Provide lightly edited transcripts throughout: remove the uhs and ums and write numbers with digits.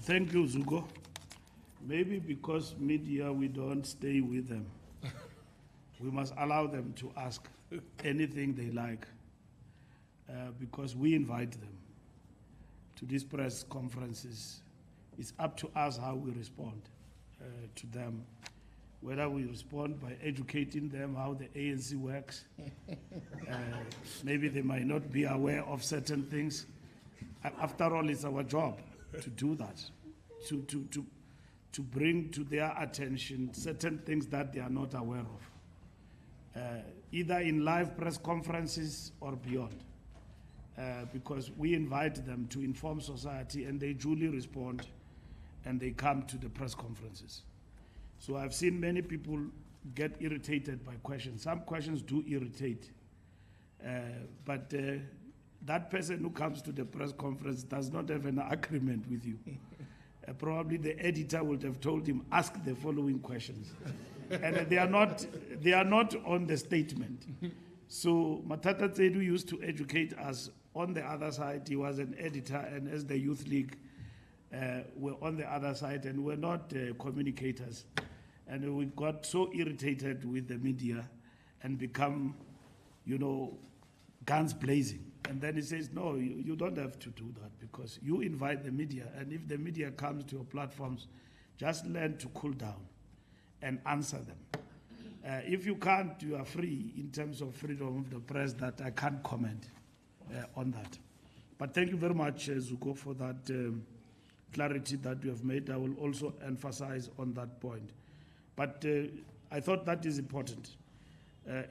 Thank you, Zuko. Maybe because media, we don't stay with them. We must allow them to ask anything they like, because we invite them to these press conferences. It's up to us how we respond to them, whether we respond by educating them how the ANC works. Maybe they might not be aware of certain things. After all, it's our job to do that, to bring to their attention certain things that they are not aware of, either in live press conferences or beyond, because we invite them to inform society and they duly respond and they come to the press conferences. So I've seen many people get irritated by questions. Some questions do irritate, but that person who comes to the press conference does not have an agreement with you. Probably the editor would have told him, ask the following questions. And they are not on the statement. So Matata Tsedu used to educate us on the other side. He was an editor, and as the Youth League, were on the other side, and we're not communicators. And we got so irritated with the media and become, guns blazing. And then he says, no, you don't have to do that, because you invite the media, and if the media comes to your platforms, just learn to cool down and answer them. If you can't, you are free in terms of freedom of the press, that I can't comment on that. But thank you very much, Zuko, for that clarity that you have made. I will also emphasize on that point. But I thought that is important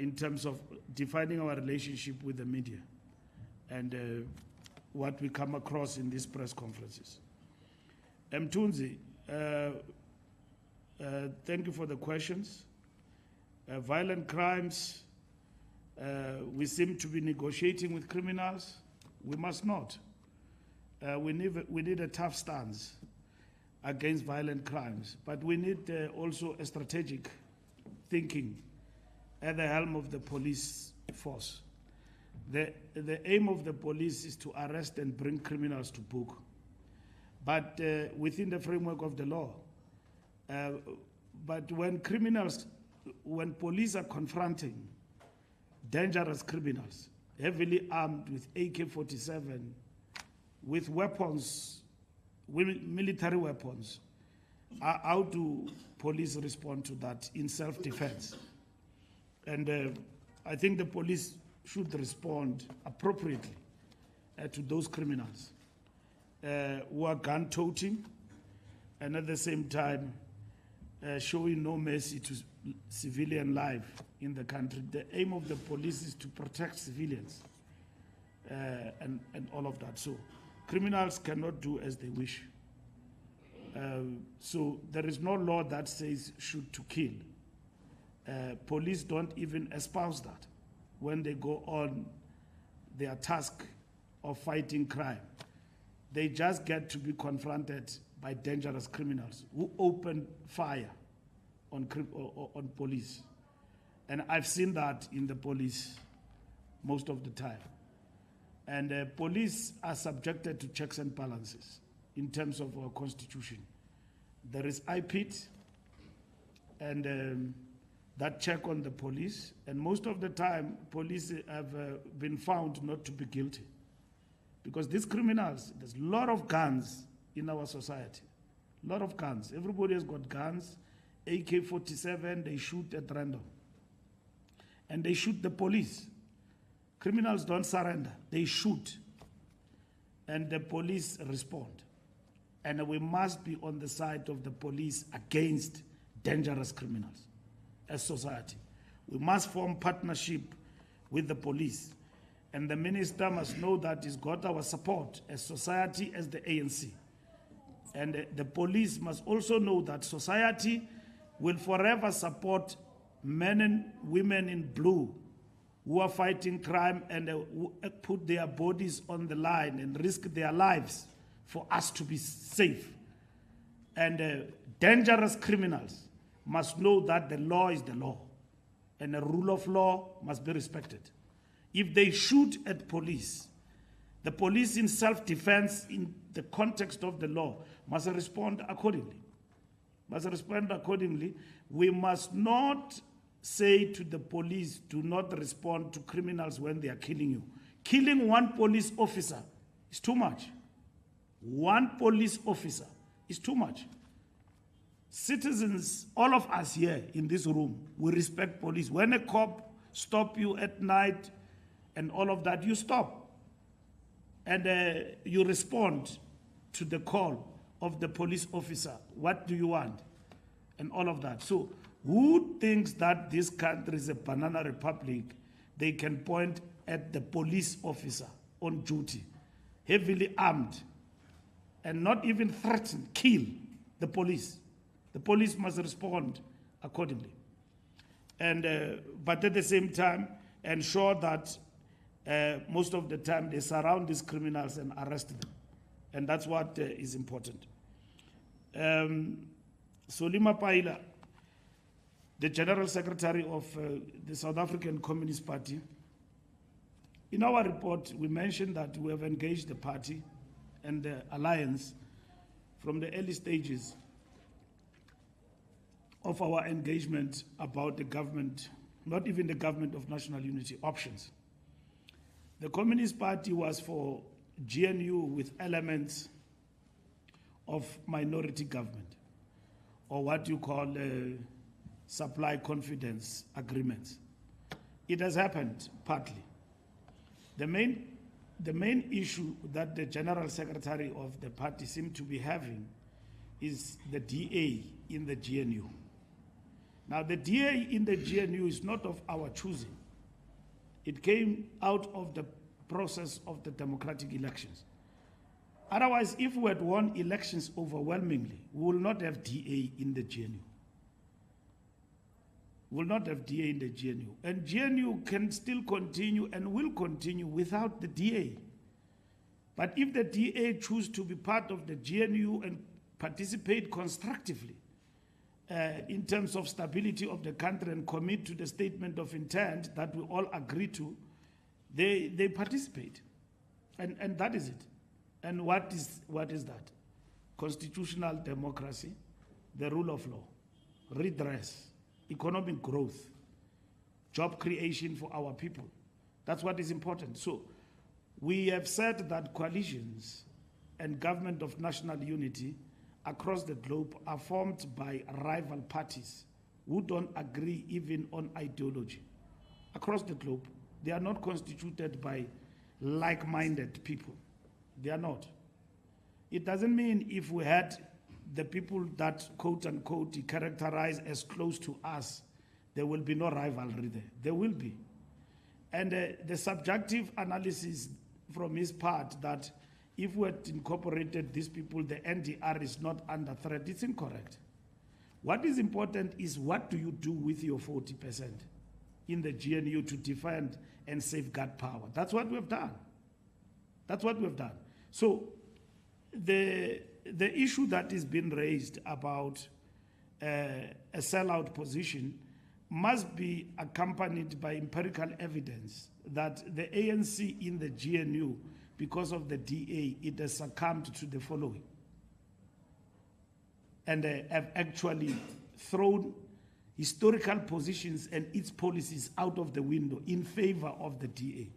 in terms of defining our relationship with the media and what we come across in these press conferences. Mtunzi, thank you for the questions. Violent crimes, we seem to be negotiating with criminals. We must not. We need a tough stance against violent crimes, but we need also a strategic thinking at the helm of the police force. The aim of the police is to arrest and bring criminals to book, but within the framework of the law. But when police are confronting dangerous criminals, heavily armed with AK-47, with weapons, military weapons, how do police respond to that in self-defense? And I think the police should respond appropriately to those criminals who are gun-toting, and at the same time showing no mercy to civilian life in the country. The aim of the police is to protect civilians and all of that. So criminals cannot do as they wish. So there is no law that says shoot to kill. Police don't even espouse that when they go on their task of fighting crime. They just get to be confronted by dangerous criminals who open fire on police. And I've seen that in the police most of the time. And police are subjected to checks and balances in terms of our constitution. There is IPIT, and that check on the police, and most of the time police have been found not to be guilty, because these criminals, there's a lot of guns in our society, a lot of guns. Everybody has got guns, AK-47, they shoot at random, and they shoot the police. Criminals don't surrender, they shoot, and the police respond. And we must be on the side of the police against dangerous criminals as society. We must form partnership with the police. And the minister must know that he's got our support as society, as the ANC. And the police must also know that society will forever support men and women in blue who are fighting crime and who put their bodies on the line and risk their lives for us to be safe. And dangerous criminals must know that the law is the law and the rule of law must be respected. If they shoot at police, The police in self-defense, in the context of the law, must respond accordingly. Must respond accordingly. We must not say to the police, do not respond to criminals when they are killing you. Killing one police officer is too much. One police officer is too much. Citizens, all of us here in this room, we respect police. When a cop stops you at night and all of that, you stop. And you respond to the call of the police officer. What do you want? And all of that. So who thinks that this country is a banana republic? They can point at the police officer on duty, heavily armed, and not even threaten, kill the police. The police must respond accordingly. And but at the same time, ensure that most of the time they surround these criminals and arrest them. And that's what is important. Solima Paila, the General Secretary of the South African Communist Party, in our report, we mentioned that we have engaged the party and the alliance from the early stages of our engagement about the government, not even the government of national unity options. The Communist Party was for GNU with elements of minority government, or what you call supply confidence agreements. It has happened partly. The main issue that the General Secretary of the party seemed to be having is the DA in the GNU. Now, the DA in the GNU is not of our choosing. It came out of the process of the democratic elections. Otherwise, if we had won elections overwhelmingly, we will not have DA in the GNU. We will not have DA in the GNU. And GNU can still continue and will continue without the DA. But if the DA choose to be part of the GNU and participate constructively in terms of stability of the country and commit to the statement of intent that we all agree to, they participate. And that is it. And what is that? Constitutional democracy, the rule of law, redress, economic growth, job creation for our people. That's what is important. So we have said that coalitions and government of national unity across the globe are formed by rival parties who don't agree even on ideology. Across the globe, they are not constituted by like-minded people. They are not. It doesn't mean if we had the people that, quote-unquote, characterize as close to us, there will be no rivalry there. There will be. And the subjective analysis from his part that if we had incorporated these people, the NDR is not under threat, it's incorrect. What is important is what do you do with your 40% in the GNU to defend and safeguard power. That's what we've done. That's what we've done. So the issue that is being raised about a sellout position must be accompanied by empirical evidence that the ANC in the GNU, because of the DA, it has succumbed to the following. And have actually thrown historical positions and its policies out of the window in favor of the DA.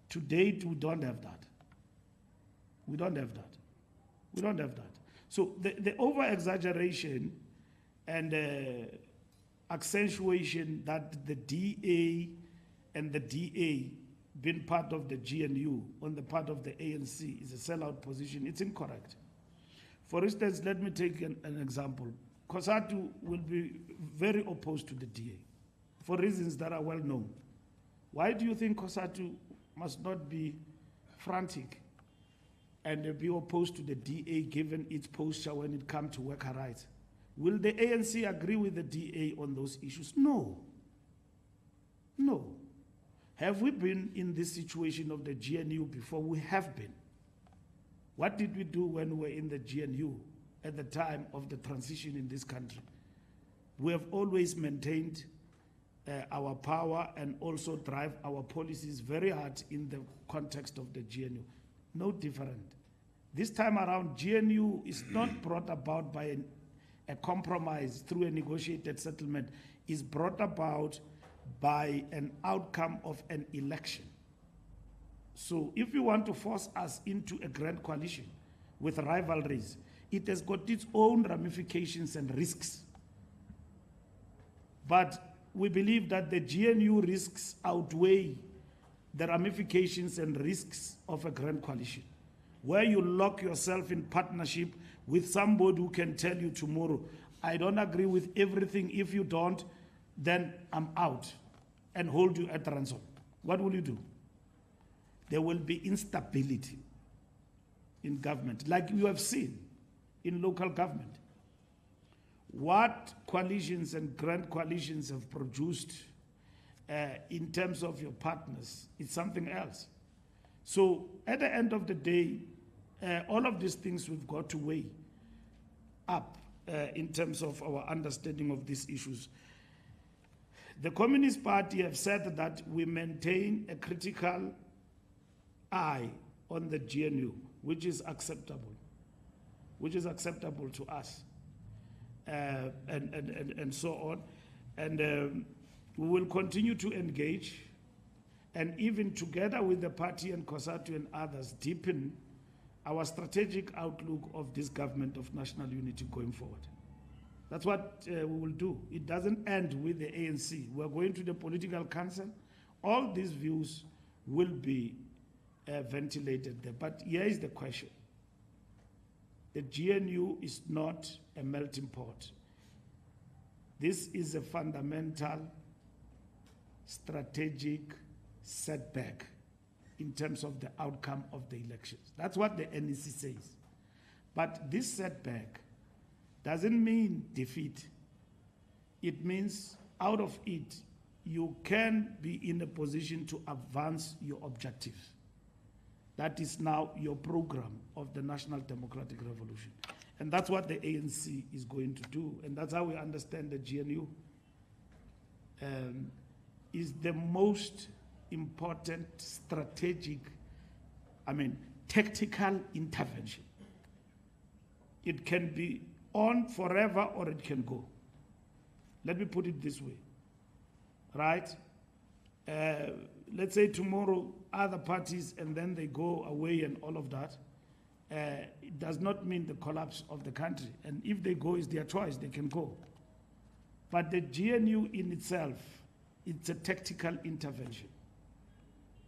To date, we don't have that. We don't have that. We don't have that. So the over-exaggeration and accentuation that the DA and the DA being part of the GNU on the part of the ANC is a sellout position, it's incorrect. For instance, let me take an example. COSATU will be very opposed to the DA for reasons that are well known. Why do you think COSATU must not be frantic and be opposed to the DA given its posture when it comes to worker rights? Will the ANC agree with the DA on those issues? No. No. Have we been in this situation of the GNU before? We have been. What did we do when we were in the GNU at the time of the transition in this country? We have always maintained our power and also drive our policies very hard in the context of the GNU. No different. This time around, GNU is not brought about by a compromise through a negotiated settlement. It's brought about by an outcome of an election. So if you want to force us into a grand coalition with rivalries, it has got its own ramifications and risks. But we believe that the GNU risks outweigh the ramifications and risks of a grand coalition, where you lock yourself in partnership with somebody who can tell you tomorrow, I don't agree with everything. If you don't, then I'm out, and hold you at ransom. What will you do? There will be instability in government, like you have seen in local government. What coalitions and grand coalitions have produced in terms of your partners is something else. So at the end of the day, all of these things we've got to weigh up in terms of our understanding of these issues. The Communist Party have said that we maintain a critical eye on the GNU, which is acceptable to us, and so on. And we will continue to engage, and even together with the party and COSATU and others, deepen our strategic outlook of this government of national unity going forward. That's what we will do. It doesn't end with the ANC. We're going to the political council. All these views will be ventilated there. But here is the question. The GNU is not a melting pot. This is a fundamental strategic setback in terms of the outcome of the elections. That's what the NEC says. But this setback doesn't mean defeat. It means out of it, you can be in a position to advance your objectives. That is now your program of the National Democratic Revolution. And that's what the ANC is going to do. And that's how we understand the GNU is the most important strategic, tactical intervention. It can be on forever or it can go. Let me put it this way, right? Let's say tomorrow other parties and then they go away and all of that. It does not mean the collapse of the country. And if they go, it's their choice, they can go. But the GNU in itself, it's a tactical intervention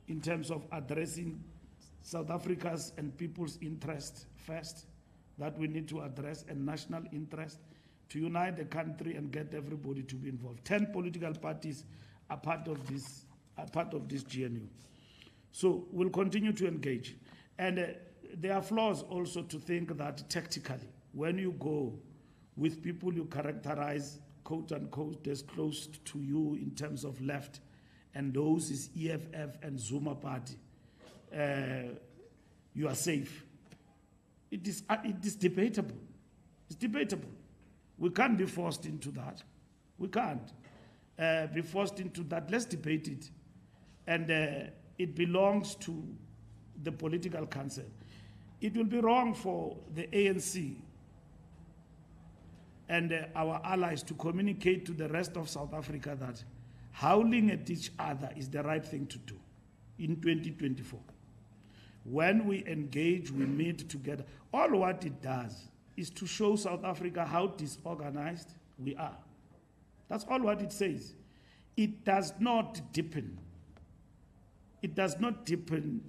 in terms of addressing South Africa's and people's interest first, that we need to address, and national interest, to unite the country and get everybody to be involved. 10 political parties are part of this GNU. So we'll continue to engage. And there are flaws also to think that tactically, when you go with people you characterize, quote unquote, as close to you in terms of left, and those is EFF and Zuma party, you are safe. It is debatable. It's debatable. We can't be forced into that. We can't be forced into that. Let's debate it. And it belongs to the political council. It will be wrong for the ANC and our allies to communicate to the rest of South Africa that howling at each other is the right thing to do in 2024. When we engage, we meet together. All what it does is to show South Africa how disorganized we are. That's all what it says. It does not deepen. It does not deepen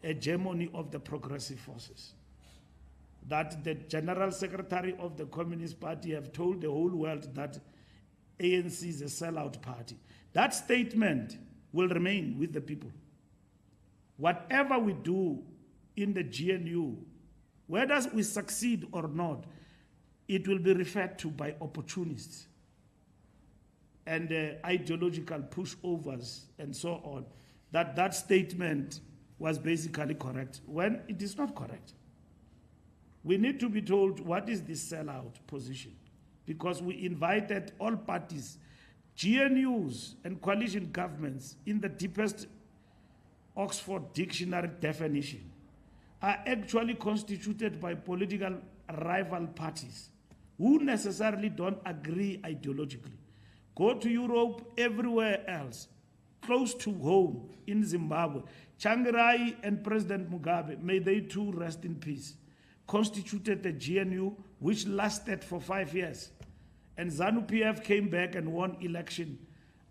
hegemony of the progressive forces. That the General Secretary of the Communist Party have told the whole world that ANC is a sellout party. That statement will remain with the people. Whatever we do in the GNU, whether we succeed or not, it will be referred to by opportunists and ideological pushovers and so on, that statement was basically correct, when it is not correct. We need to be told what is this sellout position, because we invited all parties GNUs and coalition governments, in the deepest Oxford Dictionary definition, are actually constituted by political rival parties who necessarily don't agree ideologically. Go to Europe, everywhere else, close to home in Zimbabwe, Changirai and President Mugabe, may they too rest in peace, constituted the GNU, which lasted for 5 years. And ZANU-PF came back and won election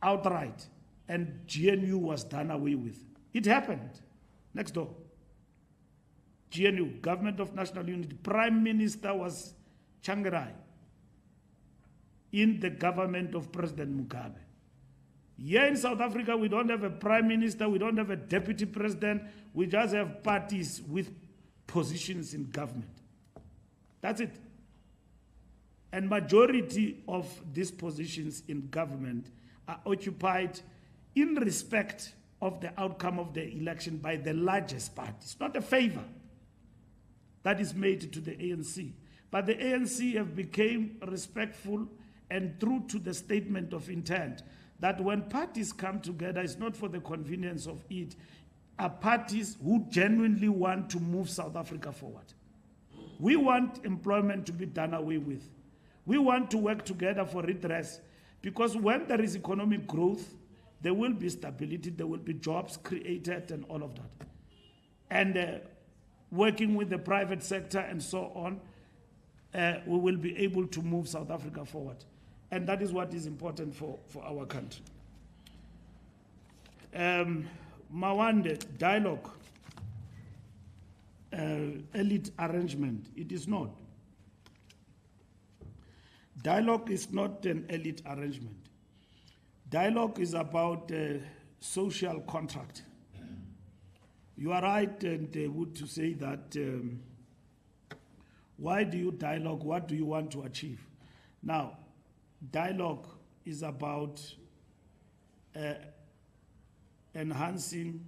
outright, and GNU was done away with. It happened. Next door. GNU, Government of National Unity. Prime Minister was Changirai in the government of President Mugabe. Here in South Africa, we don't have a prime minister, we don't have a deputy president, we just have parties with positions in government. That's it. And majority of these positions in government are occupied in respect of the outcome of the election by the largest party. It's not a favor that is made to the ANC. But the ANC have become respectful and true to the statement of intent that when parties come together, it's not for the convenience of it, are parties who genuinely want to move South Africa forward. We want employment to be done away with. We want to work together for redress, because when there is economic growth, there will be stability, there will be jobs created and all of that. And working with the private sector and so on, we will be able to move South Africa forward. And that is what is important for our country. Mawande, dialogue, elite arrangement, it is not. Dialogue is not an elite arrangement. Dialogue is about social contract. You are right, and would to say that why do you dialogue? What do you want to achieve? Now, dialogue is about enhancing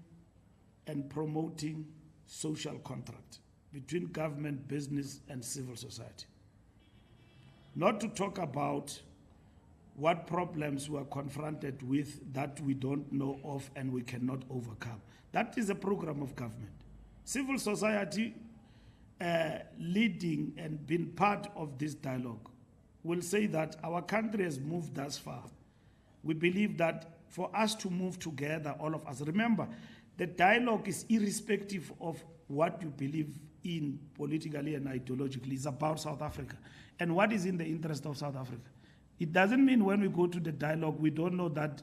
and promoting social contract between government, business, and civil society. Not to talk about what problems we are confronted with that we don't know of and we cannot overcome. That is a program of government. Civil society leading and being part of this dialogue will say that our country has moved thus far. We believe that for us to move together, all of us, remember, the dialogue is irrespective of what you believe in politically and ideologically. It's about South Africa and what is in the interest of South Africa. It doesn't mean when we go to the dialogue, we don't know that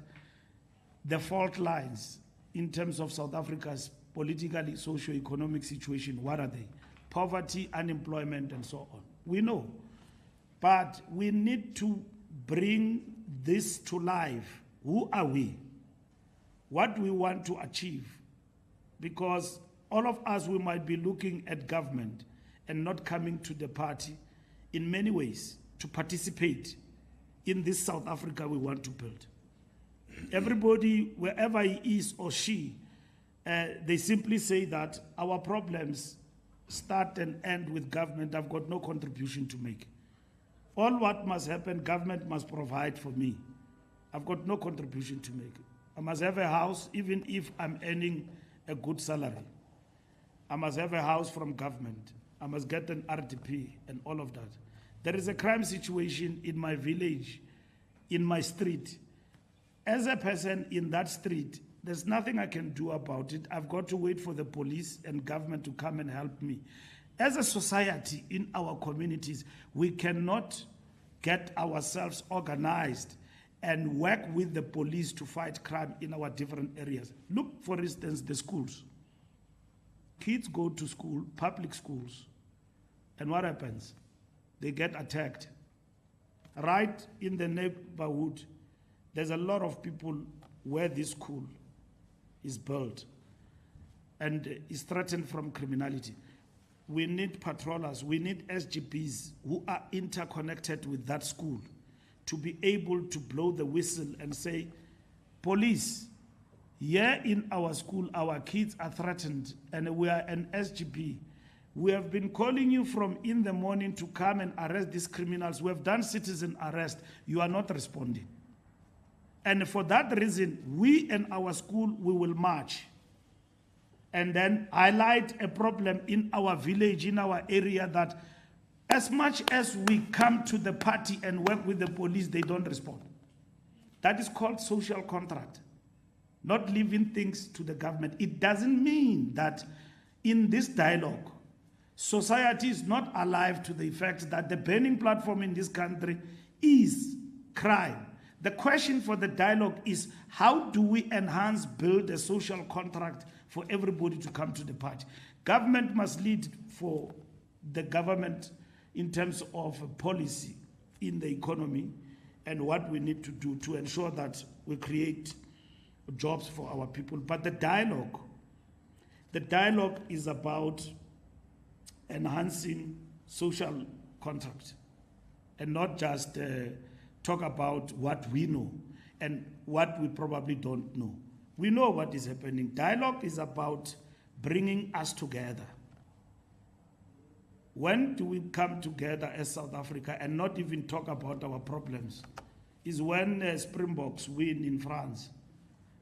the fault lines in terms of South Africa's politically, socio-economic situation, what are they? Poverty, unemployment, and so on. We know. But we need to bring this to life. Who are we? What we want to achieve? Because all of us, we might be looking at government and not coming to the party in many ways to participate in this South Africa we want to build. Everybody, wherever he is or she, they simply say that our problems start and end with government. I've got no contribution to make. All what must happen, government must provide for me. I've got no contribution to make. I must have a house even if I'm earning a good salary. I must have a house from government. I must get an RDP and all of that. There is a crime situation in my village, in my street. As a person in that street, there's nothing I can do about it. I've got to wait for the police and government to come and help me. As a society in our communities, we cannot get ourselves organized and work with the police to fight crime in our different areas. Look, for instance, the schools. Kids go to school, public schools, and what happens? They get attacked. Right in the neighborhood, there's a lot of people where this school is built and is threatened from criminality. We need patrollers, we need SGPs who are interconnected with that school to be able to blow the whistle and say, police, here in our school, our kids are threatened and we are an SGP. We have been calling you from in the morning to come and arrest these criminals. We have done citizen arrest. You are not responding. And for that reason, we and our school, we will march and then highlight a problem in our village, in our area, that as much as we come to the party and work with the police, they don't respond. That is called social contract, not leaving things to the government. It doesn't mean that in this dialogue, society is not alive to the effect that the burning platform in this country is crime. The question for the dialogue is, how do we enhance, build a social contract for everybody to come to the party? Government must lead for the government in terms of policy in the economy and what we need to do to ensure that we create jobs for our people. But the dialogue is about enhancing social contract and not just talk about what we know and what we probably don't know. We know what is happening. Dialogue is about bringing us together. When do we come together as South Africa and not even talk about our problems? Is when Springboks win in France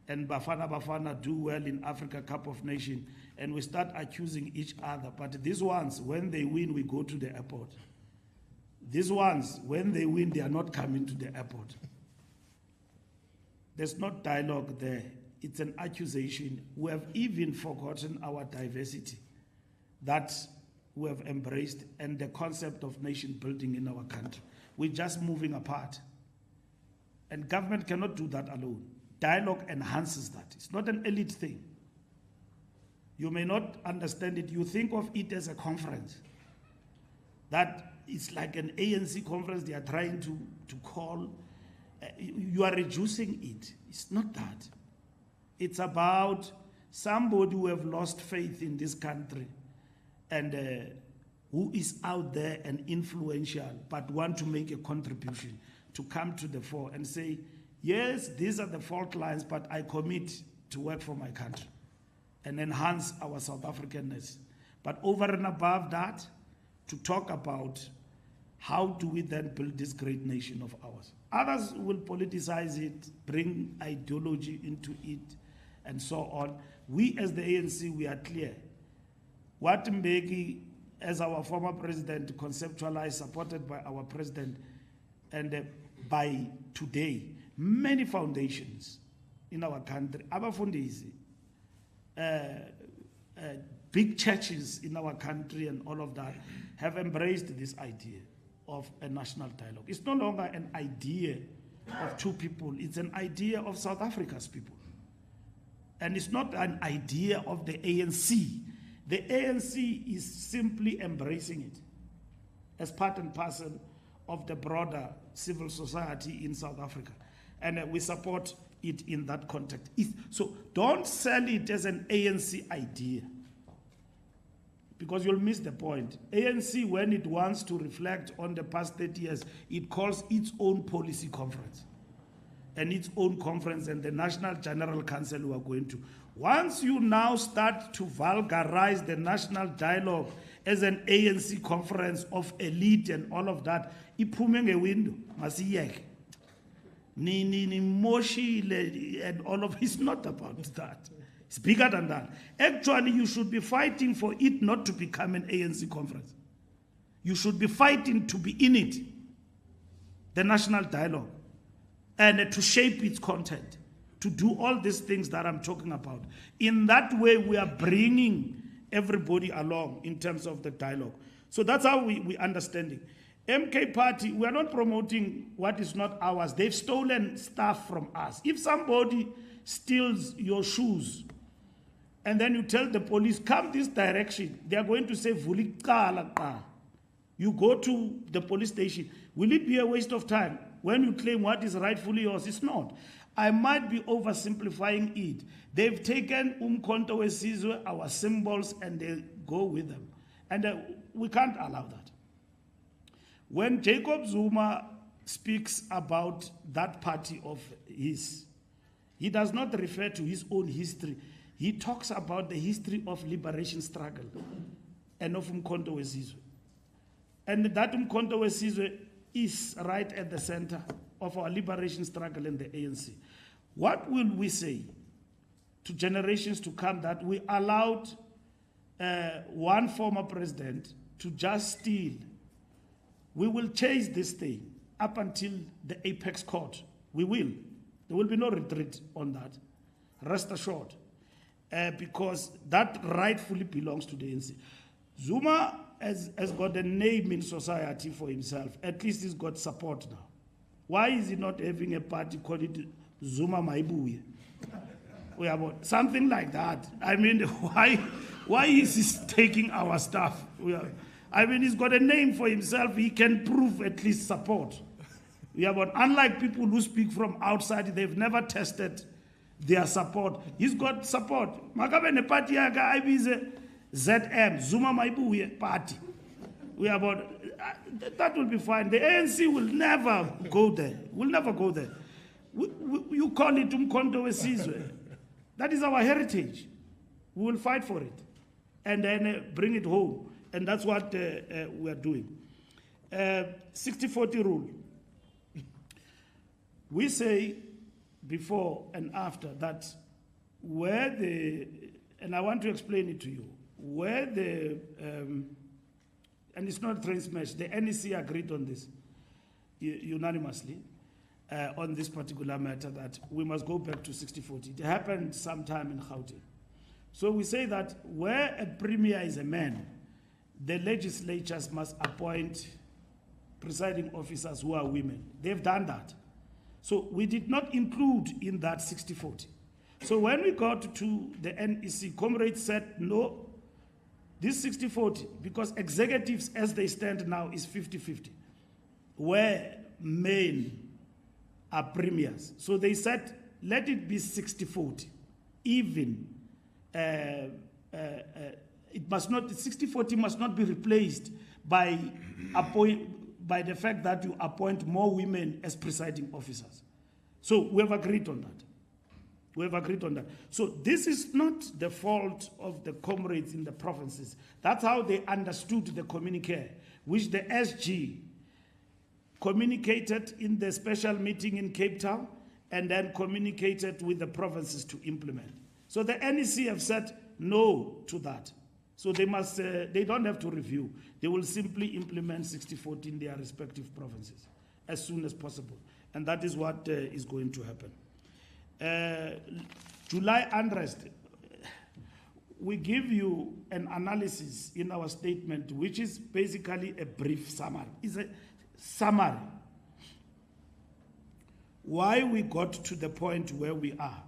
and Bafana do well in Africa Cup of Nations and we start accusing each other. But these ones, when they win, we go to the airport. These ones, when they win, they are not coming to the airport. There's not dialogue there. It's an accusation. We have even forgotten our diversity that we have embraced and the concept of nation building in our country. We're just moving apart. And government cannot do that alone. Dialogue enhances that. It's not an elite thing. You may not understand it. You think of it as a conference. That it's like an ANC conference they are trying to call. You are reducing it. It's not that. It's about somebody who have lost faith in this country and who is out there and influential but want to make a contribution to come to the fore and say, yes, these are the fault lines, but I commit to work for my country and enhance our South Africanness. But over and above that, to talk about how do we then build this great nation of ours. Others will politicize it, bring ideology into it, and so on. We as the ANC, we are clear. What Mbeki, as our former president, conceptualized, supported by our president, and by today, many foundations in our country, abafundisi, big churches in our country and all of that, have embraced this idea of a national dialogue. It's no longer an idea of two people, it's an idea of South Africa's people. And it's not an idea of the ANC. The ANC is simply embracing it as part and parcel of the broader civil society in South Africa. And we support it in that context. So don't sell it as an ANC idea, because you'll miss the point. ANC, when it wants to reflect on the past 30 years, it calls its own policy conference and its own conference and the National General Council who are going to. Once you now start to vulgarize the national dialogue as an ANC conference of elite and all of that, iphume a window, masiyeke. Ni moshi and all of it's not about that. It's bigger than that. Actually, you should be fighting for it not to become an ANC conference. You should be fighting to be in it, the national dialogue, and to shape its content, to do all these things that I'm talking about. In that way, we are bringing everybody along in terms of the dialogue. So that's how we understand it. MK Party, we are not promoting what is not ours. They've stolen stuff from us. If somebody steals your shoes, and then you tell the police, come this direction, they are going to say, Vulikala. You go to the police station. Will it be a waste of time when you claim what is rightfully yours? It's not. I might be oversimplifying it. They've taken Umkhonto weSizwe, our symbols, and they go with them. And we can't allow that. When Jacob Zuma speaks about that party of his, he does not refer to his own history. He talks about the history of liberation struggle and of Umkhonto weSizwe. And that Umkhonto weSizwe is right at the center of our liberation struggle in the ANC. What will we say to generations to come that we allowed one former president to just steal? We will chase this thing up until the apex court. We will. There will be no retreat on that. Rest assured. Because that rightfully belongs to the ANC. Zuma has got a name in society for himself. At least he's got support now. Why is he not having a party called it Zuma Maibuye? Something like that. I mean, why is he taking our stuff? I mean, he's got a name for himself. He can prove at least support. Unlike people who speak from outside, they've never tested their support. He's got support. Makabe party yaga ibize ZM Zuma Maibuye party. That will be fine. The ANC will never go there. Will never go there. You call it umkhonto wesizwe. That is our heritage. We will fight for it and then bring it home. And that's what we are doing. 60-40 rule. We say before and after that where and I want to explain it to you, where and it's not train smash, the NEC agreed on this unanimously on this particular matter that we must go back to 60-40. It happened sometime in Gauteng. So we say that where a premier is a man, the legislatures must appoint presiding officers who are women. They've done that. So we did not include in that 60-40. So when we got to the NEC, comrades said, no, this 60-40, because executives as they stand now is 50-50, where men are premiers. So they said, let it be 60-40, even. It must not, 60-40 must not be replaced by the fact that you appoint more women as presiding officers. So we have agreed on that. We have agreed on that. So this is not the fault of the comrades in the provinces. That's how they understood the communique, which the SG communicated in the special meeting in Cape Town and then communicated with the provinces to implement. So the NEC have said no to that. So they don't have to review. They will simply implement 60-40 in their respective provinces as soon as possible. And that is what is going to happen. July unrest. We give you an analysis in our statement, which is basically a brief summary. It's a summary. Why we got to the point where we are.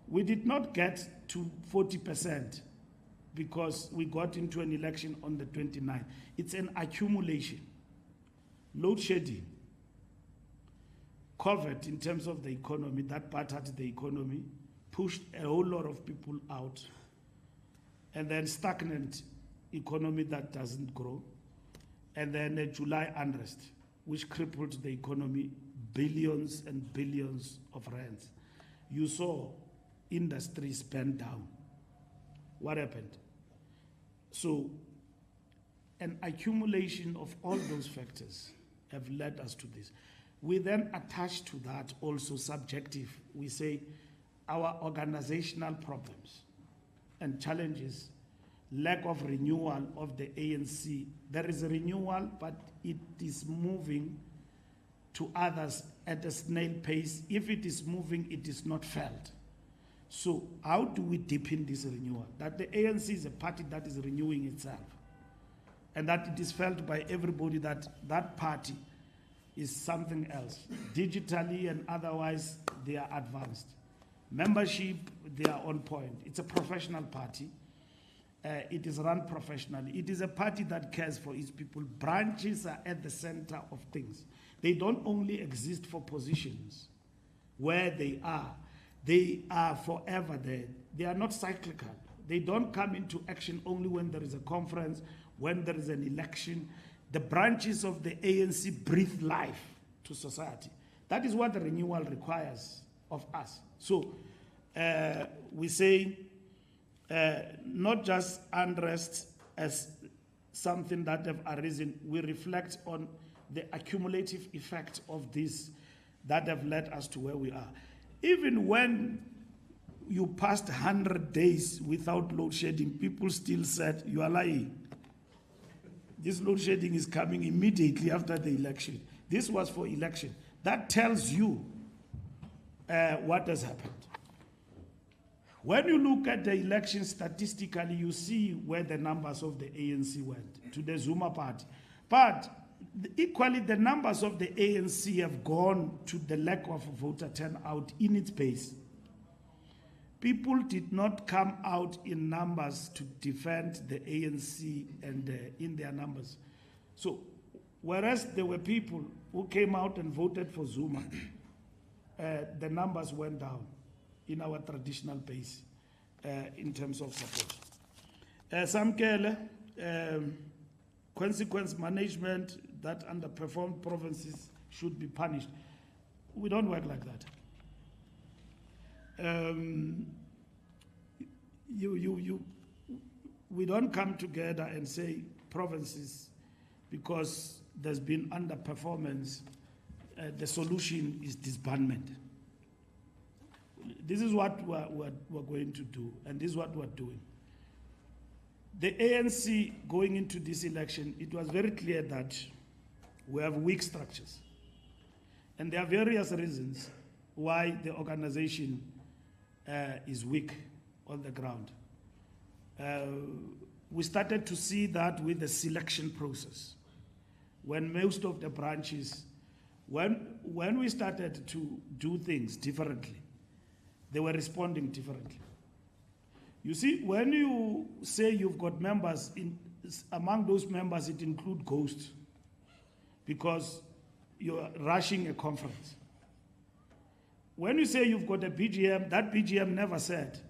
We did not get to 40%. Because we got into an election on the 29th. It's an accumulation. Load shedding. COVID in terms of the economy, that battered the economy, pushed a whole lot of people out. And then stagnant economy that doesn't grow. And then a July unrest, which crippled the economy, billions and billions of rands. You saw industry spend down. What happened? So, an accumulation of all those factors have led us to this. We then attach to that also subjective. We say our organizational problems and challenges, lack of renewal of the ANC. There is a renewal, but it is moving to others at a snail pace. If it is moving, it is not felt. So how do we deepen this renewal? That the ANC is a party that is renewing itself. And that it is felt by everybody that that party is something else. Digitally and otherwise, they are advanced. Membership, they are on point. It's a professional party. It is run professionally. It is a party that cares for its people. Branches are at the center of things. They don't only exist for positions where they are. They are forever there. They are not cyclical. They don't come into action only when there is a conference, when there is an election. The branches of the ANC breathe life to society. That is what the renewal requires of us. So we say not just unrest as something that have arisen. We reflect on the accumulative effect of this that have led us to where we are. Even when you passed 100 days without load shedding, people still said, you are lying. This load shedding is coming immediately after the election. This was for election. That tells you what has happened. When you look at the election statistically, you see where the numbers of the ANC went, to the Zuma party. But equally, the numbers of the ANC have gone to the lack of voter turnout in its base. People did not come out in numbers to defend the ANC and in their numbers. So, whereas there were people who came out and voted for Zuma, the numbers went down in our traditional base in terms of support. Samkele, consequence management that underperformed provinces should be punished. We don't work like that. We don't come together and say provinces, because there's been underperformance, the solution is disbandment. This is what we're going to do, and this is what we're doing. The ANC going into this election, it was very clear that we have weak structures. And there are various reasons why the organization is weak on the ground. We started to see that with the selection process. When most of the branches, when we started to do things differently, they were responding differently. You see, when you say you've got members, among those members it includes ghosts, because you're rushing a conference. When you say you've got a BGM, that BGM never said.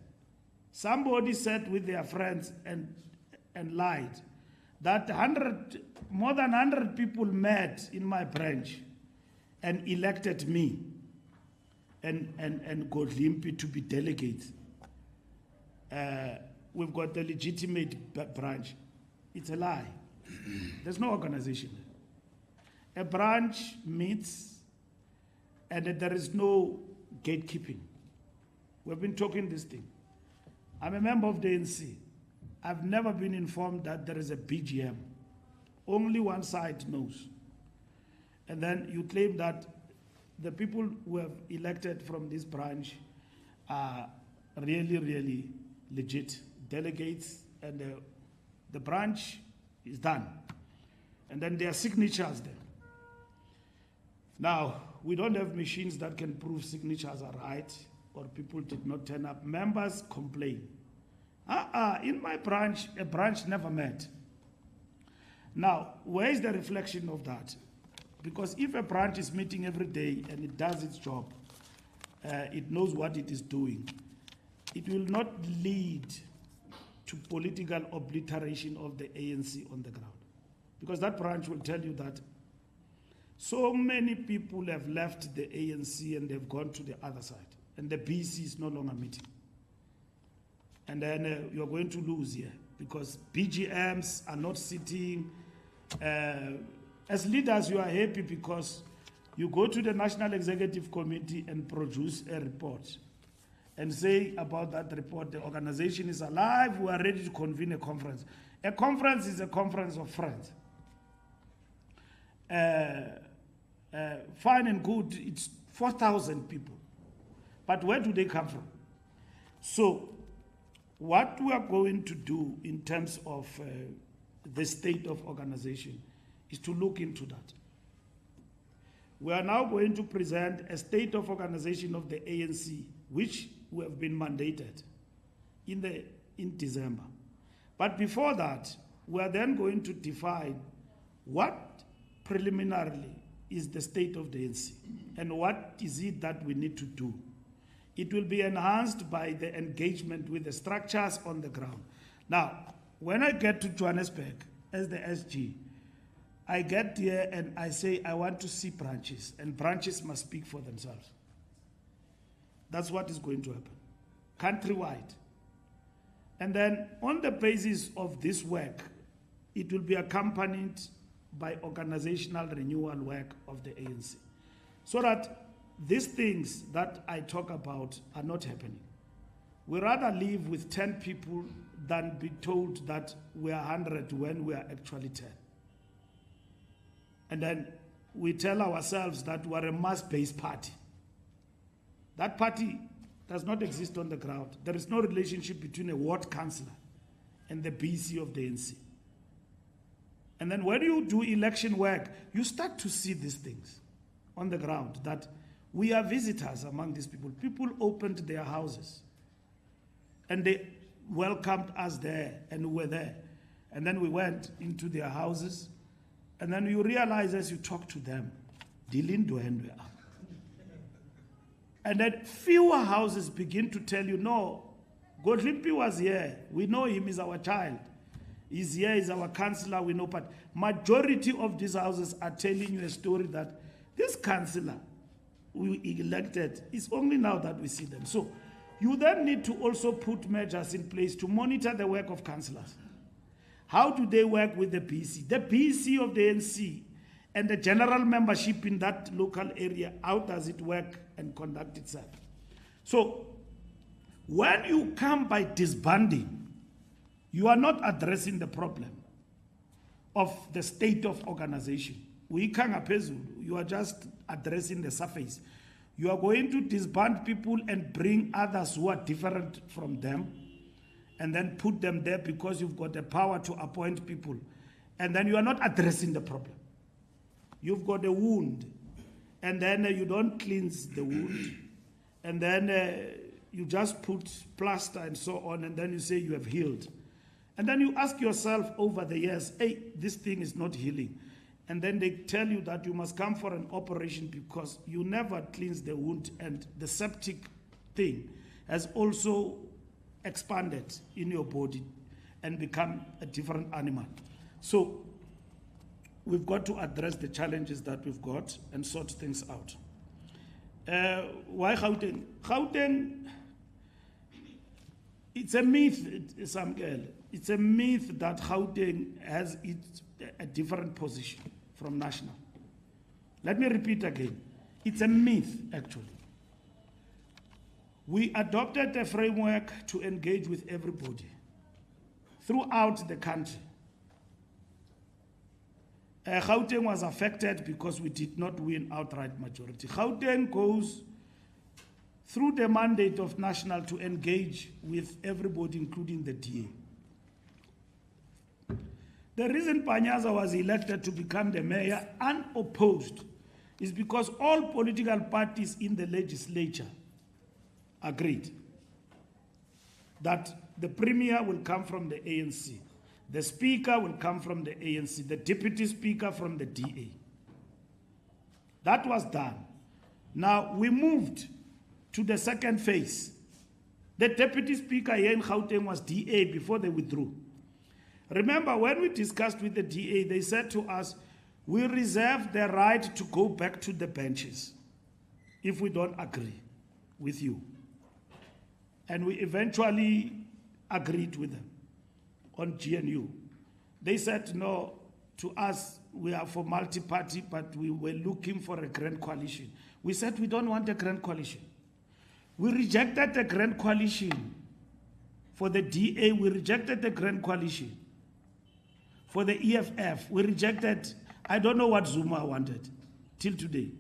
Somebody sat with their friends and lied that more than 100 people met in my branch and elected me and got Limpy to be delegate. We've got a legitimate branch. It's a lie. There's no organization. A branch meets and there is no gatekeeping. We've been talking this thing. I'm a member of the ANC. I've never been informed that there is a BGM. Only one side knows. And then you claim that the people who have elected from this branch are really, really legit delegates, and the branch is done. And then there are signatures there. Now, we don't have machines that can prove signatures are right or people did not turn up. Members complain. In my branch, a branch never met. Now, where is the reflection of that? Because if a branch is meeting every day and it does its job, it knows what it is doing, it will not lead to political obliteration of the ANC on the ground. Because that branch will tell you that so many people have left the ANC and they've gone to the other side, and the BC is no longer meeting. And then you're going to lose here, because BGMs are not sitting. As leaders, you are happy because you go to the National Executive Committee and produce a report and say about that report, the organization is alive, we are ready to convene a conference. A conference is a conference of friends. Fine and good, it's 4,000 people. But where do they come from? So, what we are going to do in terms of the state of organization is to look into that. We are now going to present a state of organization of the ANC, which we have been mandated in December. But before that, we are then going to define what preliminarily is the state of the ANC and what is it that we need to do. It will be enhanced by the engagement with the structures on the ground. Now, when I get to Johannesburg as the SG, I get here and I say I want to see branches, and branches must speak for themselves. That's what is going to happen, countrywide. And then on the basis of this work, it will be accompanied by organizational renewal work of the ANC, so that these things that I talk about are not happening. We rather live with 10 people than be told that we are 100 when we are actually 10. And then we tell ourselves that we are a mass-based party. That party does not exist on the ground. There is no relationship between a ward councillor and the BC of the NC. And then when you do election work, you start to see these things on the ground, that we are visitors among these people. People opened their houses and they welcomed us there, and we were there. And then we went into their houses, and then you realize as you talk to them, and then fewer houses begin to tell you, no, Godlimpi was here. We know him, he's our child. He's here, he's our councillor, we know. But majority of these houses are telling you a story that this councillor we elected, it's only now that we see them. So you then need to also put measures in place to monitor the work of councillors. How do they work with the BC? The BC of the NC and the general membership in that local area, how does it work and conduct itself? So when you come by disbanding, you are not addressing the problem of the state of organization. You are just addressing the surface. You are going to disband people and bring others who are different from them and then put them there because you've got the power to appoint people. And then you are not addressing the problem. You've got a wound, and then you don't cleanse the wound, and then you just put plaster and so on, and then you say you have healed. And then you ask yourself over the years, hey, this thing is not healing. And then they tell you that you must come for an operation because you never cleanse the wound, and the septic thing has also expanded in your body and become a different animal. So we've got to address the challenges that we've got and sort things out. Why Gauteng? Gauteng, it's a myth, Samkel. It's a myth that Gauteng has a different position from national. Let me repeat again. It's a myth, actually. We adopted a framework to engage with everybody throughout the country. Gauteng was affected because we did not win outright majority. Gauteng goes through the mandate of national to engage with everybody, including the DA. The reason Panyaza was elected to become the mayor unopposed is because all political parties in the legislature agreed that the premier will come from the ANC, the speaker will come from the ANC, the deputy speaker from the DA. That was done. Now we moved to the second phase. The deputy speaker here in Gauteng was DA before they withdrew. Remember, when we discussed with the DA, they said to us, we reserve the right to go back to the benches if we don't agree with you. And we eventually agreed with them on GNU. They said no to us, we are for multi-party, but we were looking for a grand coalition. We said we don't want a grand coalition. We rejected the grand coalition. For the DA, we rejected the grand coalition. For the EFF, we rejected, I don't know what Zuma wanted till today.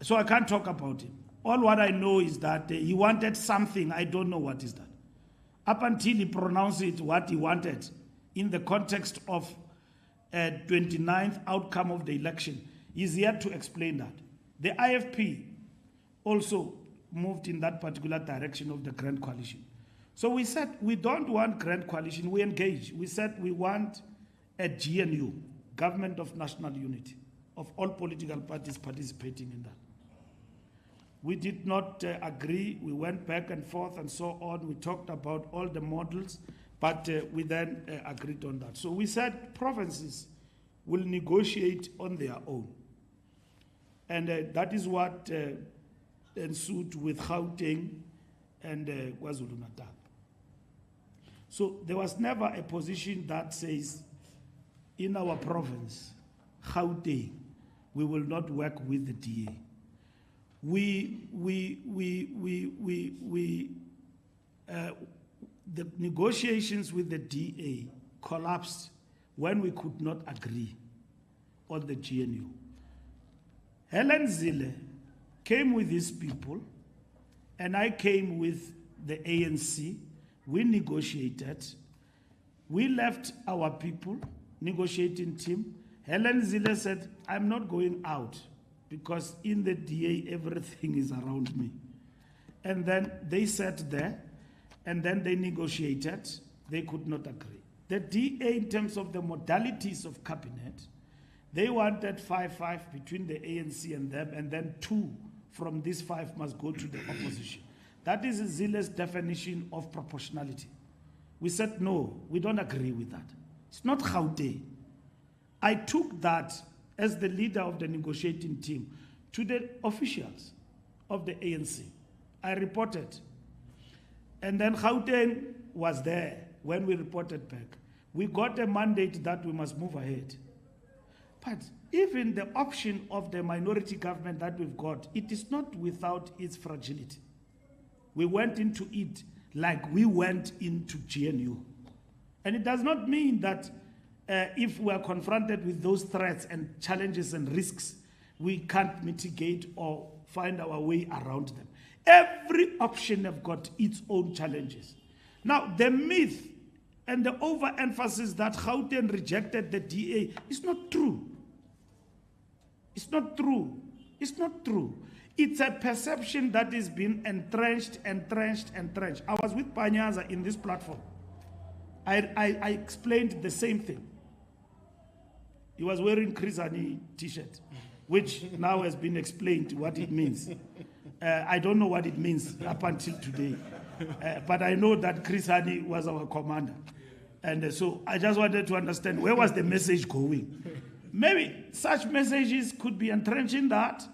So I can't talk about him. All what I know is that he wanted something, I don't know what is that. Up until he pronounced it what he wanted in the context of a 29th outcome of the election, he's yet to explain that. The IFP also moved in that particular direction of the Grand Coalition. So we said we don't want Grand Coalition, we engage. We said we want a GNU, Government of National Unity, of all political parties participating in that. We did not agree. We went back and forth and so on. We talked about all the models, but we then agreed on that. So we said provinces will negotiate on their own. And that is what ensued with Gauteng and KwaZulu-Natal. So there was never a position that says, in our province, Gauteng, we will not work with the DA. the negotiations with the DA collapsed when we could not agree on the GNU. Helen Zille came with his people, and I came with the ANC. We negotiated. We left our people, negotiating team. Helen Zille said, I'm not going out because in the DA, everything is around me. And then they sat there, and then they negotiated. They could not agree. The DA, in terms of the modalities of cabinet, they wanted 5-5 between the ANC and them, and then 2 from these 5 must go to the opposition. That is Zille's definition of proportionality. We said, no, we don't agree with that. It's not Gauteng. I took that as the leader of the negotiating team to the officials of the ANC. I reported. And then Gauteng was there when we reported back. We got a mandate that we must move ahead. But even the option of the minority government that we've got, it is not without its fragility. We went into it like we went into GNU. And it does not mean that if we are confronted with those threats and challenges and risks, we can't mitigate or find our way around them. Every option have got its own challenges. Now, the myth and the overemphasis that Gauteng rejected the DA is not true. It's not true. It's not true. It's a perception that has been entrenched. I was with Panyaza in this platform. I explained the same thing. He was wearing Chris Hani t-shirt, which now has been explained what it means. I don't know what it means up until today. But I know that Chris Hani was our commander. And so I just wanted to understand where was the message going. Maybe such messages could be entrenching that.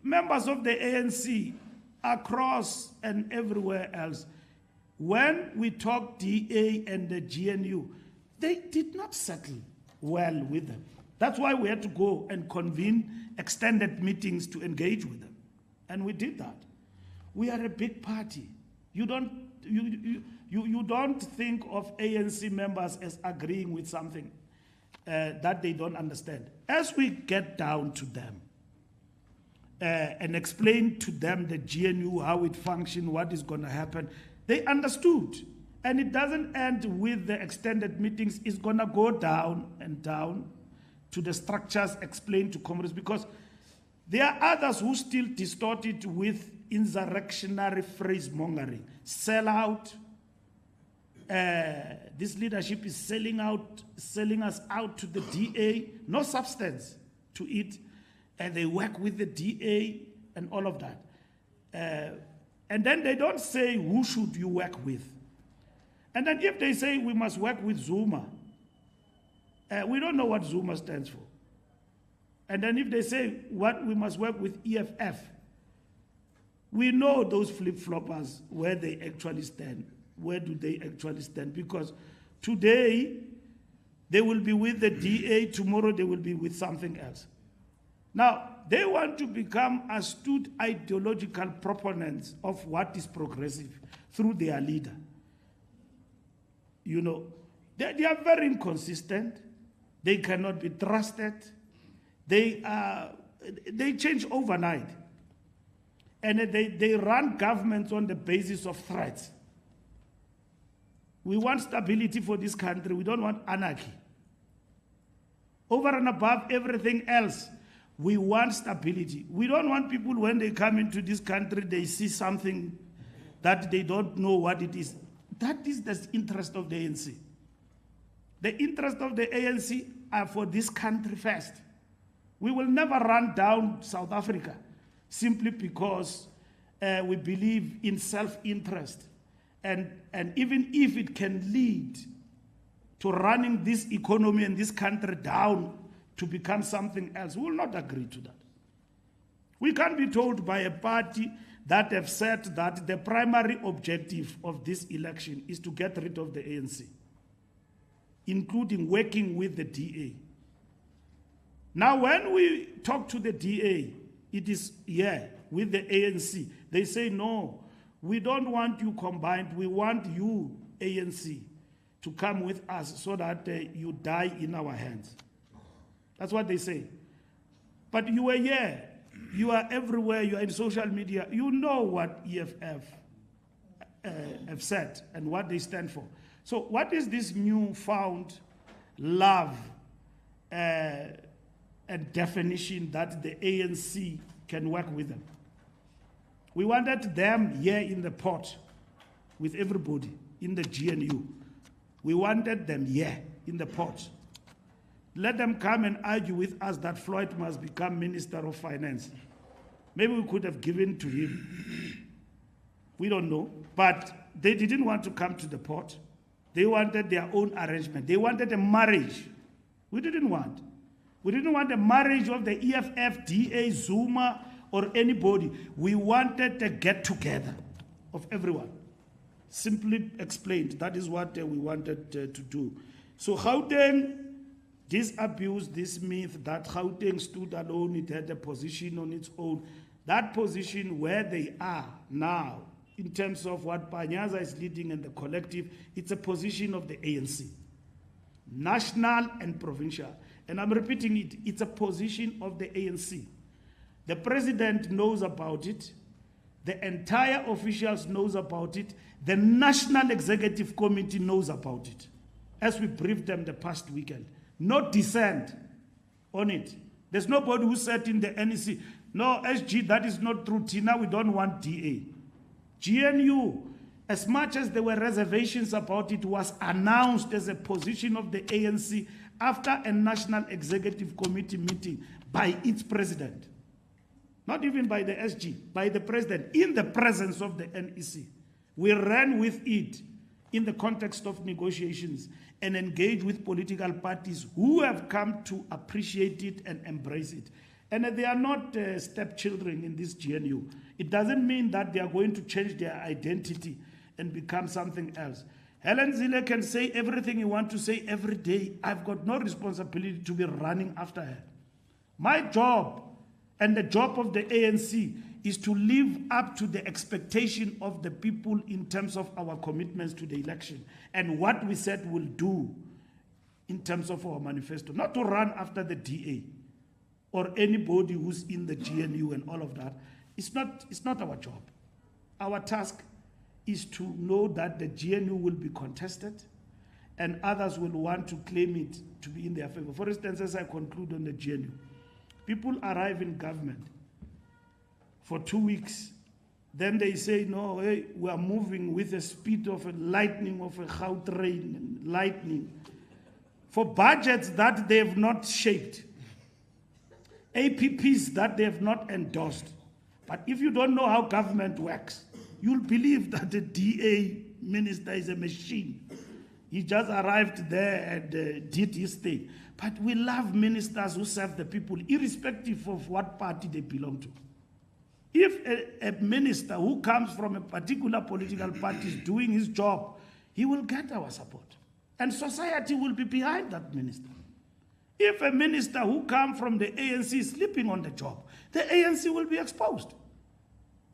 Members of the ANC across and everywhere else, when we talked DA and the GNU, they did not settle well with them. That's why we had to go and convene extended meetings to engage with them. And we did that. We are a big party. You don't think of ANC members as agreeing with something that they don't understand. As we get down to them and explain to them the GNU, how it functions, what is going to happen, they understood. And it doesn't end with the extended meetings. It's going to go down and down to the structures explained to comrades, because there are others who still distort it with insurrectionary phrase-mongering. Sell out. This leadership is selling us out to the DA. No substance to it. And they work with the DA and all of that. And then they don't say, who should you work with? And then if they say we must work with Zuma, we don't know what Zuma stands for. And then if they say what we must work with EFF, we know those flip-floppers, where they actually stand. Where do they actually stand? Because today they will be with the DA, tomorrow they will be with something else. Now, they want to become astute ideological proponents of what is progressive through their leader. You know, they are very inconsistent. They cannot be trusted. They change overnight. And they run governments on the basis of threats. We want stability for this country. We don't want anarchy. Over and above everything else, we want stability. We don't want people, when they come into this country, they see something that they don't know what it is. That is the interest of the ANC. The interest of the ANC are for this country first. We will never run down South Africa simply because we believe in self-interest. And even if it can lead to running this economy and this country down to become something else, we will not agree to that. We can't be told by a party that have said that the primary objective of this election is to get rid of the ANC, including working with the DA. Now, when we talk to the DA, it is here with the ANC. They say, no, we don't want you combined. We want you, ANC, to come with us so that you die in our hands. That's what they say. But you were here. You are everywhere. You are in social media. You know what EFF have said and what they stand for. So what is this newfound love and definition that the ANC can work with them? We wanted them here in the port with everybody in the GNU. We wanted them here in the port. Let them come and argue with us that Floyd must become Minister of Finance. Maybe we could have given to him. We don't know. But they didn't want to come to the port. They wanted their own arrangement. They wanted a marriage. We didn't want. We didn't want a marriage of the EFF, DA, Zuma, or anybody. We wanted a get-together of everyone. Simply explained, that is what we wanted to do. So Gauteng disabused this myth that Gauteng stood alone, it had a position on its own. That position where they are now, in terms of what Panyaza is leading and the collective, it's a position of the ANC. National and provincial. And I'm repeating it, it's a position of the ANC. The president knows about it. The entire officials knows about it. The National Executive Committee knows about it. As we briefed them the past weekend. No dissent on it. There's nobody who said in the NEC, no, SG, that is not true. Tina, we don't want DA. GNU, as much as there were reservations about it, was announced as a position of the ANC after a National Executive Committee meeting by its president. Not even by the SG, by the president, in the presence of the NEC. We ran with it in the context of negotiations and engaged with political parties who have come to appreciate it and embrace it. And they are not stepchildren in this GNU. It doesn't mean that they are going to change their identity and become something else. Helen Zille can say everything you want to say every day. I've got no responsibility to be running after her. My job and the job of the ANC is to live up to the expectation of the people in terms of our commitments to the election and what we said we'll do in terms of our manifesto. Not to run after the DA or anybody who's in the GNU and all of that. It's not our job. Our task is to know that the GNU will be contested and others will want to claim it to be in their favor. For instance, as I conclude on the GNU, people arrive in government for 2 weeks. Then they say, no, hey, we are moving with the speed of a lightning, of a Gautrain, lightning, for budgets that they have not shaped, APPs that they have not endorsed. But if you don't know how government works, you'll believe that the DA minister is a machine. He just arrived there and did his thing. But we love ministers who serve the people, irrespective of what party they belong to. If a minister who comes from a particular political party is doing his job, he will get our support. And society will be behind that minister. If a minister who comes from the ANC is sleeping on the job, the ANC will be exposed.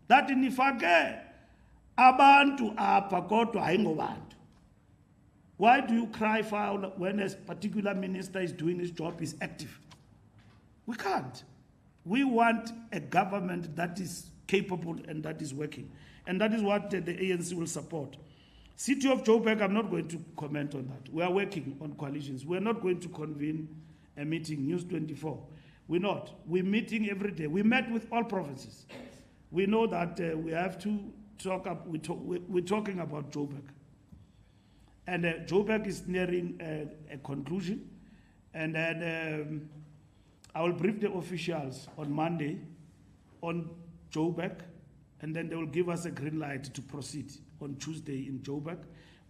That nifake abantu apha kodwa ayingobantu. Why do you cry foul when a particular minister is doing his job, is active? We can't. We want a government that is capable and that is working. And that is what the ANC will support. City of Joburg, I'm not going to comment on that. We are working on coalitions. We're not going to convene a meeting, News 24. We're not. We're meeting every day. We met with all provinces. We know that we have to talk up. We're talking about Joburg. And Joburg is nearing a conclusion. And then I will brief the officials on Monday on Joburg, and then they will give us a green light to proceed on Tuesday in Joburg.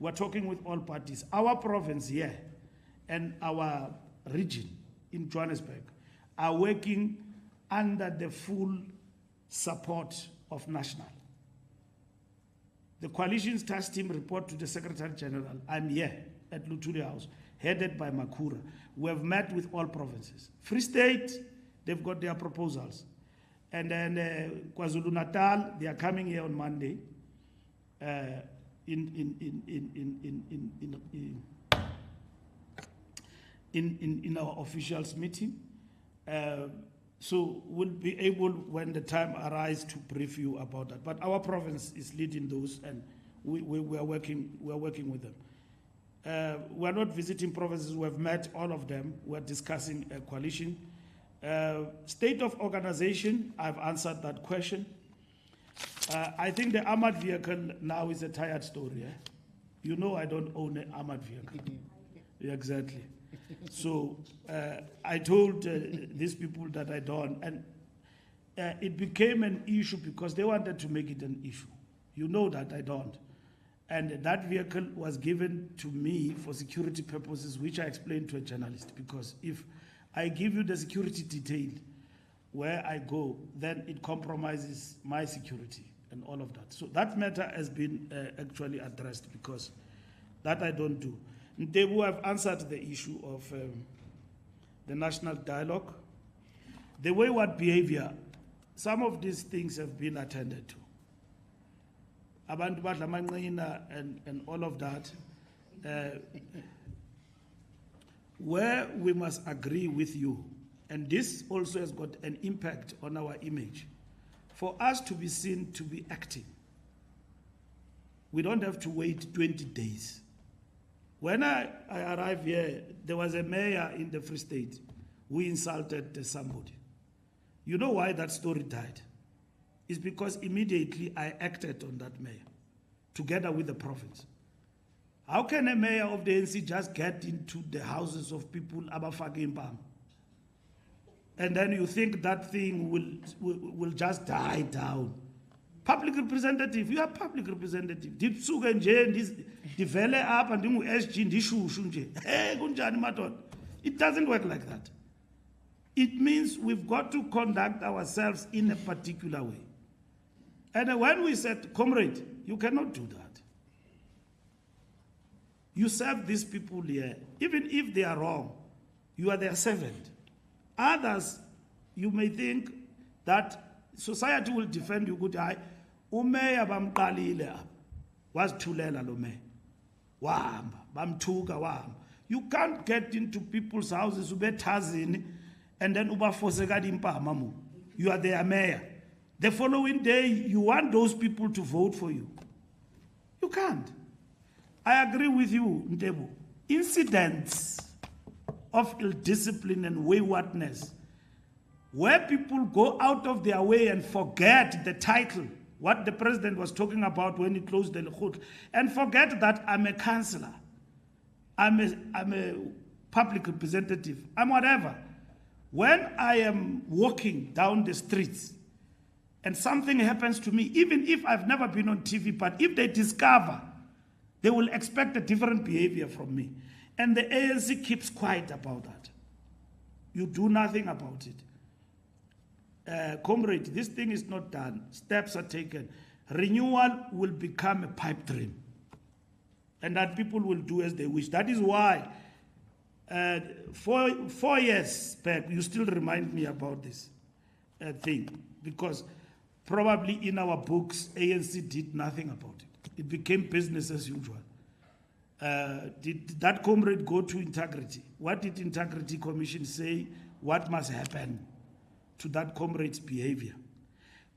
We're talking with all parties. Our province here and our region in Johannesburg are working under the full support of National. The coalition's task team report to the Secretary General. I'm here at Luthuli House, headed by Makura. We have met with all provinces. Free State, they've got their proposals. And then KwaZulu-Natal, they are coming here on Monday. In our officials meeting. So we'll be able, when the time arrives, to brief you about that. But our province is leading those, and we are working with them. We're not visiting provinces. We have met all of them. We're discussing a coalition. State of organization, I've answered that question. I think the armored vehicle now is a tired story. You know I don't own an armored vehicle. Exactly. So I told these people that I don't, and it became an issue because they wanted to make it an issue. You know that I don't. And that vehicle was given to me for security purposes, which I explained to a journalist, because if I give you the security detail where I go, then it compromises my security and all of that. So that matter has been actually addressed, because that I don't do. Ntebu have answered the issue of the national dialogue. The wayward behavior, some of these things have been attended to. Abantu badla amanqina and all of that. Where we must agree with you, and this also has got an impact on our image, for us to be seen to be acting, we don't have to wait 20 days. When I arrived here, there was a mayor in the Free State who insulted somebody. You know why that story died? It's because immediately I acted on that mayor, together with the province. How can a mayor of the ANC just get into the houses of people abafake impama? And then you think that thing will just die down? Public representative, you are public representative. Dipsuke nje divele apha ndingu SG ndishushu nje. Hey kunjani madoda? It doesn't work like that. It means we've got to conduct ourselves in a particular way. And when we said, comrade, you cannot do that. You serve these people here. Even if they are wrong, you are their servant. Others, you may think that society will defend you. Good eye. Umeya bamqalile was thulela lo meya. Wahamba, bamthuka wahamba. You can't get into people's houses ubethazini and then ubafose kadi impama mu. You are their mayor. The following day, you want those people to vote for you. You can't. I agree with you, Ntebu. Incidents of ill-discipline and waywardness, where people go out of their way and forget the title, what the president was talking about when he closed the Khut, and forget that I'm a councillor, I'm a public representative, I'm whatever. When I am walking down the streets and something happens to me, even if I've never been on TV, but if they discover, they will expect a different behavior from me. And the ANC keeps quiet about that. You do nothing about it. Comrade, this thing is not done. Steps are taken. Renewal will become a pipe dream. And that people will do as they wish. That is why 4 years back, you still remind me about this thing. Because probably in our books, ANC did nothing about it. It became business as usual. Did that comrade go to integrity? What did Integrity Commission say? What must happen to that comrade's behavior?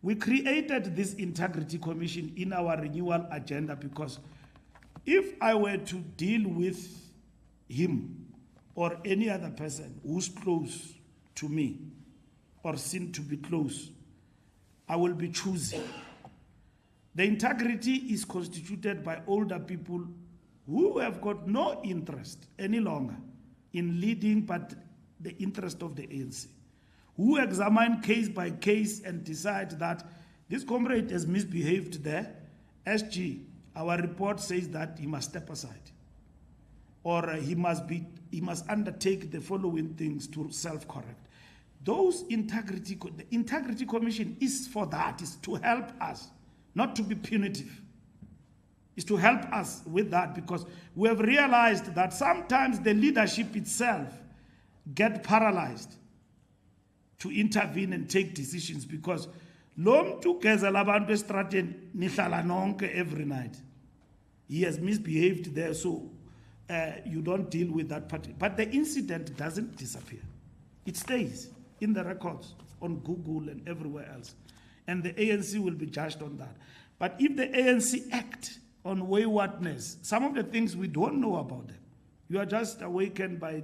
We created this Integrity Commission in our renewal agenda because if I were to deal with him or any other person who's close to me or seen to be close, I will be choosy. The integrity is constituted by older people who have got no interest any longer in leading but the interest of the ANC, who examine case by case and decide that this comrade has misbehaved there. SG, our report says that he must step aside, or he must undertake the following things to self-correct. The Integrity Commission is for that, is to help us, not to be punitive. Is to help us with that, because we have realized that sometimes the leadership itself get paralyzed to intervene and take decisions, because lo mntu ugezela abantu estrateni nihlala nonke every night, he has misbehaved there, so you don't deal with that party. But the incident doesn't disappear. It stays in the records on Google and everywhere else. And the ANC will be judged on that. But if the ANC act on waywardness, some of the things we don't know about them, you are just awakened by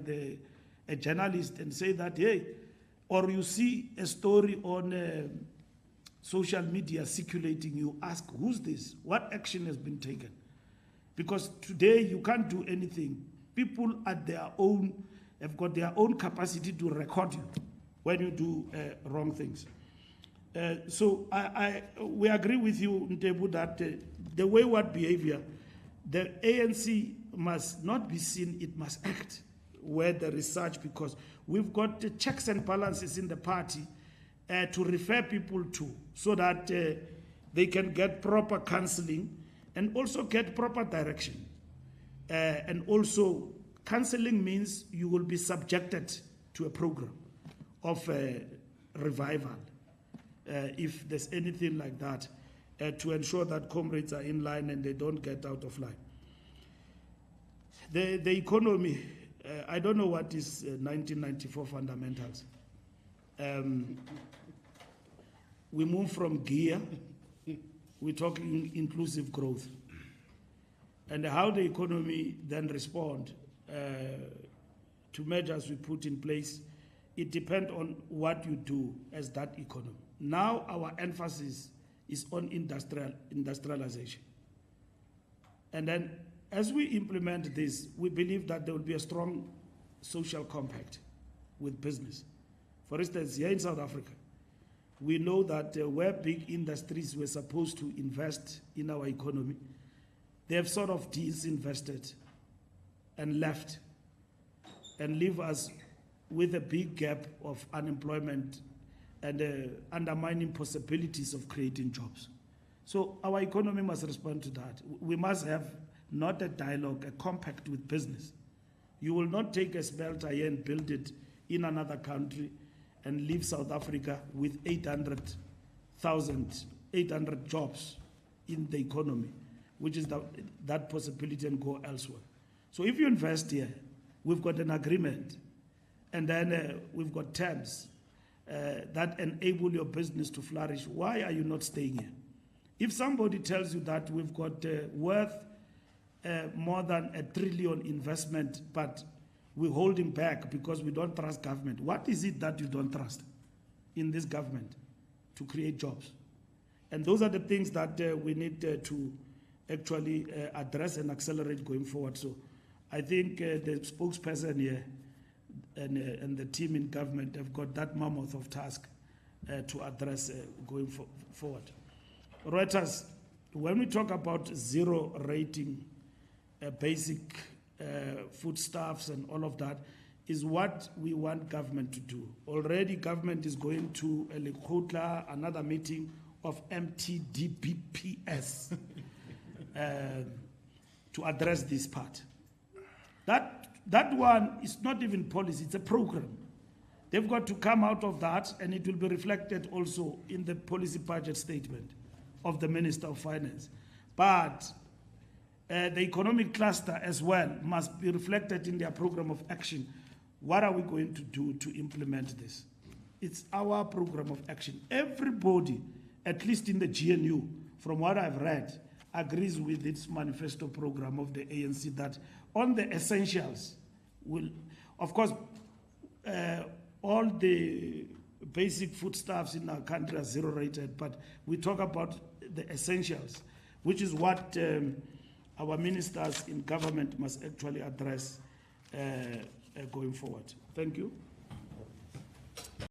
a journalist and say that, hey, or you see a story on social media circulating, you ask, who's this? What action has been taken? Because today you can't do anything. People at their own have got their own capacity to record you when you do wrong things. So we agree with you, Ntebu, that the wayward behavior, the ANC must not be seen, it must act where there is such, because we've got the checks and balances in the party to refer people to, so that they can get proper counseling and also get proper direction. And also, counseling means you will be subjected to a program of revival, if there's anything like that, to ensure that comrades are in line and they don't get out of line. The economy, I don't know what is 1994 fundamentals. We move from gear, we're talking inclusive growth. And how the economy then respond to measures we put in place, it depends on what you do as that economy. Now our emphasis is on industrialization. And then as we implement this, we believe that there will be a strong social compact with business. For instance, here in South Africa, we know that where big industries were supposed to invest in our economy, they have sort of disinvested and left and leave us with a big gap of unemployment and undermining possibilities of creating jobs. So our economy must respond to that. We must have not a dialogue, a compact with business. You will not take a smelter here and build it in another country and leave South Africa with 800 jobs in the economy, which is that possibility, and go elsewhere. So if you invest here, we've got an agreement, and then we've got terms that enable your business to flourish. Why are you not staying here? If somebody tells you that we've got worth more than $1 trillion investment, but we're holding back because we don't trust government, what is it that you don't trust in this government to create jobs? And those are the things that we need to actually address and accelerate going forward. So I think the spokesperson here and the team in government have got that mammoth of task to address going forward. Reuters, when we talk about zero rating basic foodstuffs and all of that, is what we want government to do. Already government is going to a Lekgotla, another meeting of MTDBPS to address this part. That one is not even policy, it's a program. They've got to come out of that, and it will be reflected also in the policy budget statement of the Minister of Finance. But the economic cluster as well must be reflected in their program of action. What are we going to do to implement this? It's our program of action. Everybody, at least in the GNU, from what I've read, agrees with its manifesto program of the ANC that on the essentials will, of course, all the basic foodstuffs in our country are zero rated, but we talk about the essentials, which is what our ministers in government must actually address going forward. Thank you.